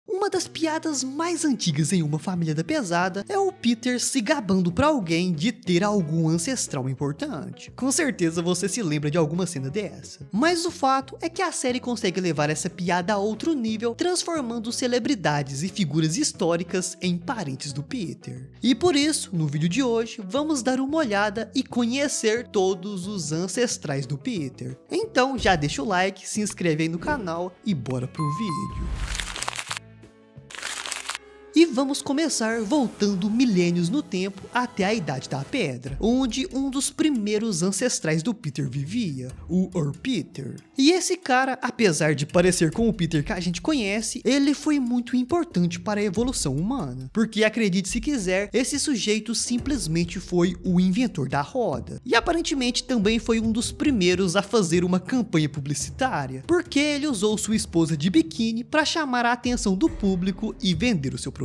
Uma das piadas mais antigas em Uma Família da Pesada é o Peter se gabando pra alguém de ter algum ancestral importante. Com certeza você se lembra de alguma cena dessa. Mas o fato é que a série consegue levar essa piada a outro nível, transformando celebridades e figuras históricas em parentes do Peter. E por isso, no vídeo de hoje, vamos dar uma olhada e conhecer todos os ancestrais do Peter. Então já deixa o like, se inscreve aí no canal e bora pro vídeo. E vamos começar voltando milênios no tempo até a Idade da Pedra, onde um dos primeiros ancestrais do Peter vivia, o Peter. E esse cara, apesar de parecer com o Peter que a gente conhece, ele foi muito importante para a evolução humana, porque acredite se quiser, esse sujeito simplesmente foi o inventor da roda. E aparentemente também foi um dos primeiros a fazer uma campanha publicitária, porque ele usou sua esposa de biquíni para chamar a atenção do público e vender o seu produto.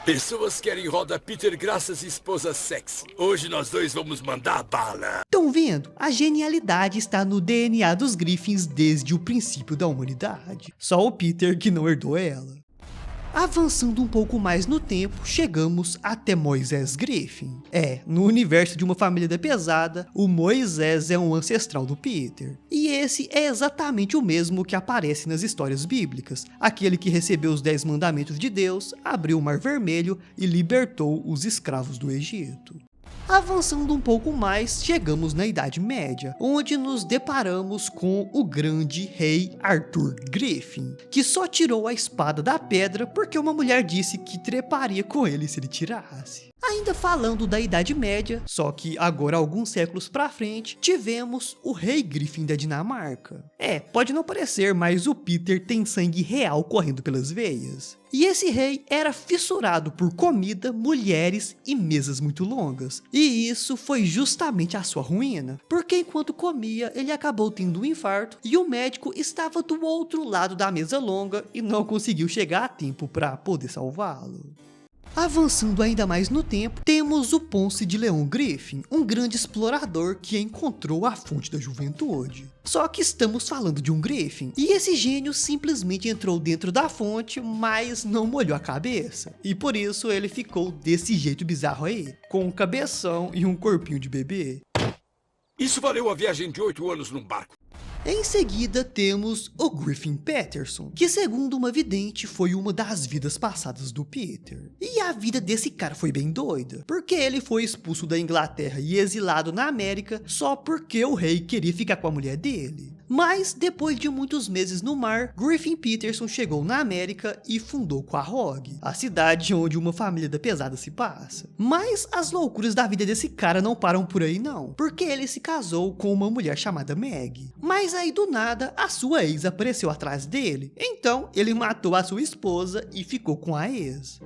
Pessoas querem roda Peter graças à esposa sexy. Hoje nós dois vamos mandar bala. Estão vendo? A genialidade está no DNA dos Griffins desde o princípio da humanidade. Só o Peter que não herdou ela. Avançando um pouco mais no tempo, chegamos até Moisés Griffin. No universo de Uma Família da Pesada, o Moisés é um ancestral do Peter. E esse é exatamente o mesmo que aparece nas histórias bíblicas, aquele que recebeu os 10 mandamentos de Deus, abriu o Mar Vermelho e libertou os escravos do Egito. Avançando um pouco mais, chegamos na Idade Média, onde nos deparamos com o grande rei Arthur Griffin, que só tirou a espada da pedra porque uma mulher disse que treparia com ele se ele tirasse. Ainda falando da Idade Média, só que agora alguns séculos pra frente, tivemos o rei Griffin da Dinamarca. Pode não parecer, mas o Peter tem sangue real correndo pelas veias. E esse rei era fissurado por comida, mulheres e mesas muito longas. E isso foi justamente a sua ruína, porque enquanto comia, ele acabou tendo um infarto e o médico estava do outro lado da mesa longa e não conseguiu chegar a tempo para poder salvá-lo. Avançando ainda mais no tempo, temos o Ponce de Leon Griffin, um grande explorador que encontrou a fonte da juventude. Só que estamos falando de um Griffin, e esse gênio simplesmente entrou dentro da fonte, mas não molhou a cabeça. E por isso ele ficou desse jeito bizarro aí, com um cabeção e um corpinho de bebê. Isso valeu a viagem de 8 anos num barco. Em seguida temos o Griffin Patterson, que segundo uma vidente foi uma das vidas passadas do Peter. E a vida desse cara foi bem doida, porque ele foi expulso da Inglaterra e exilado na América só porque o rei queria ficar com a mulher dele. Mas depois de muitos meses no mar, Griffin Patterson chegou na América e fundou Quahog, a cidade onde Uma Família da Pesada se passa. Mas as loucuras da vida desse cara não param por aí não, porque ele se casou com uma mulher chamada Meg. Mas aí do nada, a sua ex apareceu atrás dele, então ele matou a sua esposa e ficou com a ex.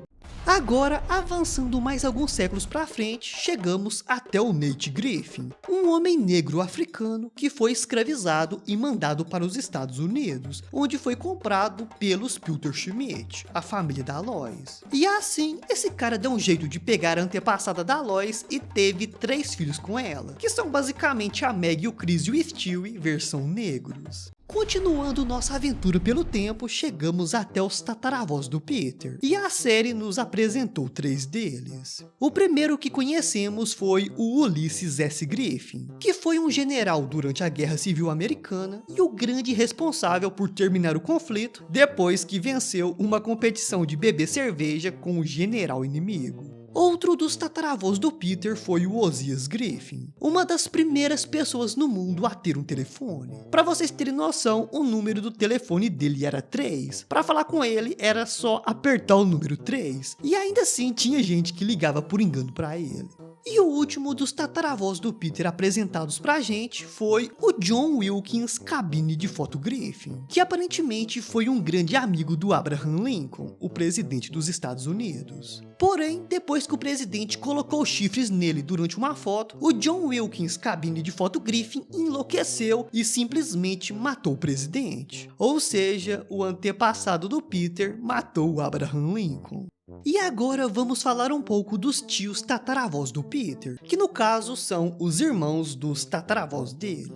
Agora, avançando mais alguns séculos pra frente, chegamos até o Nate Griffin, um homem negro africano que foi escravizado e mandado para os Estados Unidos, onde foi comprado pelos Pilter Schmidt, a família da Lois. E assim, esse cara deu um jeito de pegar a antepassada da Lois e teve 3 filhos com ela, que são basicamente a Meg, o Chris e o Stewie, versão negros. Continuando nossa aventura pelo tempo, chegamos até os tataravós do Peter, e a série nos apresentou 3 deles. O primeiro que conhecemos foi o Ulysses S. Griffin, que foi um general durante a Guerra Civil Americana e o grande responsável por terminar o conflito depois que venceu uma competição de beber cerveja com o general inimigo. Outro dos tataravós do Peter foi o Ozias Griffin, uma das primeiras pessoas no mundo a ter um telefone. Para vocês terem noção, o número do telefone dele era 3. Para falar com ele era só apertar o número 3. E ainda assim tinha gente que ligava por engano para ele. E o último dos tataravós do Peter apresentados pra gente foi o John Wilkins Cabine de Foto Griffin, que aparentemente foi um grande amigo do Abraham Lincoln, o presidente dos Estados Unidos. Porém, depois que o presidente colocou chifres nele durante uma foto, o John Wilkins Cabine de Foto Griffin enlouqueceu e simplesmente matou o presidente. Ou seja, o antepassado do Peter matou o Abraham Lincoln. E agora vamos falar um pouco dos tios tataravós do Peter, que no caso são os irmãos dos tataravós dele.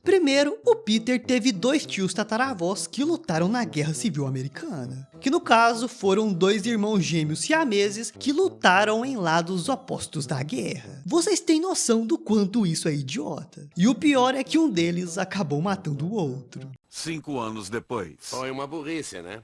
Primeiro, o Peter teve 2 tios tataravós que lutaram na Guerra Civil Americana, que no caso foram 2 irmãos gêmeos siameses que lutaram em lados opostos da guerra. Vocês têm noção do quanto isso é idiota. E o pior é que um deles acabou matando o outro. 5 anos depois. Foi uma burrice, né?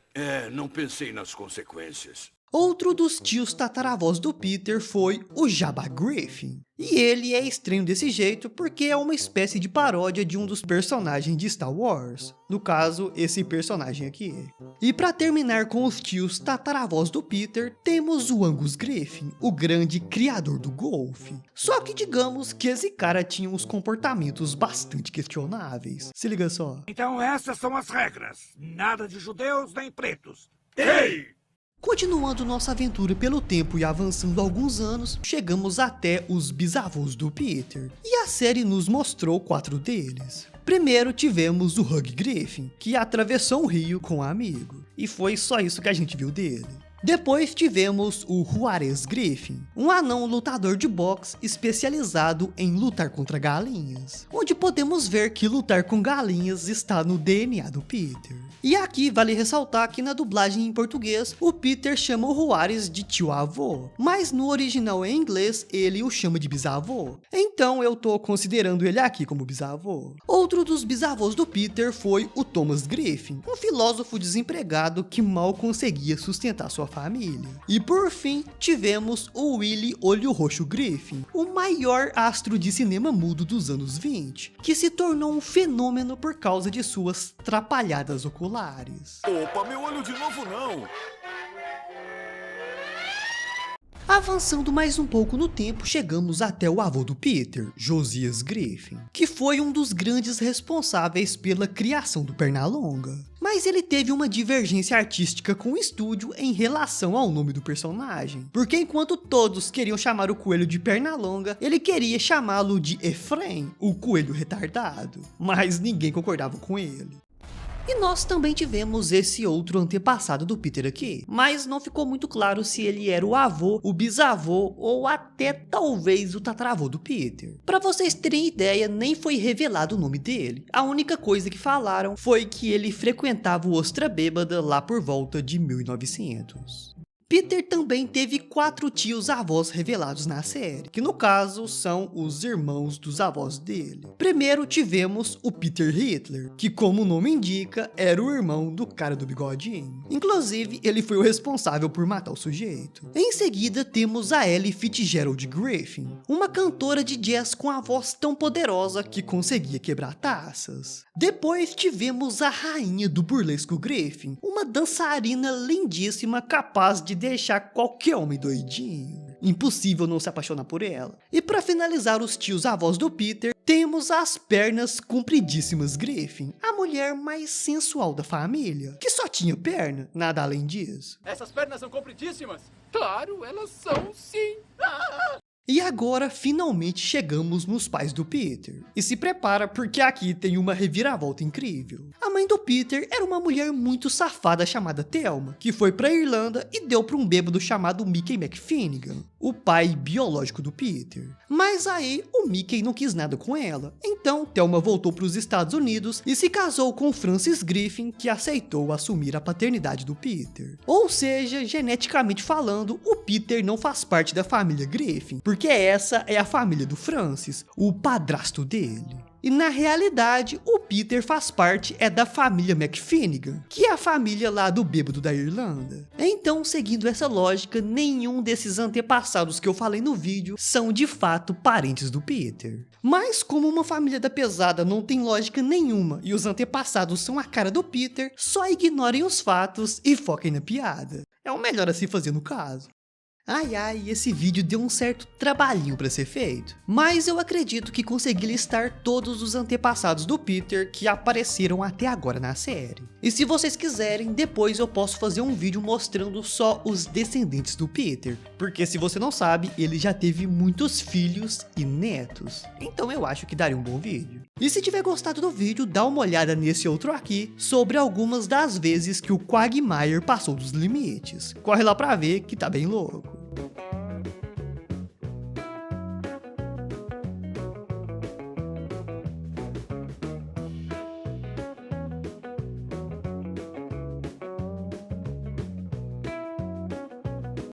Não pensei nas consequências. Outro dos tios tataravós do Peter foi o Jabba Griffin. E ele é estranho desse jeito porque é uma espécie de paródia de um dos personagens de Star Wars. No caso, esse personagem aqui. E para terminar com os tios tataravós do Peter, temos o Angus Griffin, o grande criador do golfe. Só que digamos que esse cara tinha uns comportamentos bastante questionáveis. Se liga só. Então essas são as regras. Nada de judeus nem pretos. Ei! Continuando nossa aventura pelo tempo e avançando alguns anos, chegamos até os bisavôs do Peter, e a série nos mostrou 4 deles. Primeiro tivemos o Hugh Griffin, que atravessou um rio com um amigo, e foi só isso que a gente viu dele. Depois tivemos o Juarez Griffin, um anão lutador de boxe especializado em lutar contra galinhas, onde podemos ver que lutar com galinhas está no DNA do Peter. E aqui vale ressaltar que na dublagem em português, o Peter chama o Juarez de tio-avô, mas no original em inglês ele o chama de bisavô. Então eu tô considerando ele aqui como bisavô. Outro dos bisavôs do Peter foi o Thomas Griffin, um filósofo desempregado que mal conseguia sustentar sua família. E por fim, tivemos o Willie Olho Roxo Griffin, o maior astro de cinema mudo dos anos 20, que se tornou um fenômeno por causa de suas trapalhadas oculares. Opa, meu olho de novo não! Avançando mais um pouco no tempo, chegamos até o avô do Peter, Josias Griffin, que foi um dos grandes responsáveis pela criação do Pernalonga. Mas ele teve uma divergência artística com o estúdio em relação ao nome do personagem, porque enquanto todos queriam chamar o coelho de Pernalonga, ele queria chamá-lo de Efraim, o coelho retardado, mas ninguém concordava com ele. E nós também tivemos esse outro antepassado do Peter aqui, mas não ficou muito claro se ele era o avô, o bisavô ou até talvez o tataravô do Peter. Para vocês terem ideia, nem foi revelado o nome dele. A única coisa que falaram foi que ele frequentava o Ostra Bêbada lá por volta de 1900. Peter também teve 4 tios avós revelados na série, que no caso são os irmãos dos avós dele. Primeiro tivemos o Peter Hitler, que como o nome indica, era o irmão do cara do bigodinho. Inclusive, ele foi o responsável por matar o sujeito. Em seguida, temos a Ellie Fitzgerald Griffin, uma cantora de jazz com a voz tão poderosa que conseguia quebrar taças. Depois tivemos a rainha do burlesco Griffin, uma dançarina lindíssima capaz de deixar qualquer homem doidinho. Impossível não se apaixonar por ela. E para finalizar os tios avós do Peter, temos as pernas compridíssimas Griffin, a mulher mais sensual da família, que só tinha perna, nada além disso. Essas pernas são compridíssimas? Claro, elas são sim. E agora, finalmente, chegamos nos pais do Peter. E se prepara porque aqui tem uma reviravolta incrível. A mãe do Peter era uma mulher muito safada chamada Thelma, que foi pra Irlanda e deu pra um bêbado chamado Mickey McFinnigan, o pai biológico do Peter. Mas aí, o Mickey não quis nada com ela. Então, Thelma voltou pros Estados Unidos e se casou com Francis Griffin, que aceitou assumir a paternidade do Peter. Ou seja, geneticamente falando, o Peter não faz parte da família Griffin, porque essa é a família do Francis, o padrasto dele. E na realidade, o Peter faz parte da família McFinnigan, que é a família lá do bêbado da Irlanda. Então, seguindo essa lógica, nenhum desses antepassados que eu falei no vídeo são de fato parentes do Peter. Mas como uma família da pesada não tem lógica nenhuma e os antepassados são a cara do Peter, só ignorem os fatos e foquem na piada. É o melhor a se fazer no caso. Ai, esse vídeo deu um certo trabalhinho pra ser feito, mas eu acredito que consegui listar todos os antepassados do Peter que apareceram até agora na série. E se vocês quiserem, depois eu posso fazer um vídeo mostrando só os descendentes do Peter, porque se você não sabe, ele já teve muitos filhos e netos, então eu acho que daria um bom vídeo. E se tiver gostado do vídeo, dá uma olhada nesse outro aqui, sobre algumas das vezes que o Quagmire passou dos limites. Corre lá pra ver que tá bem louco.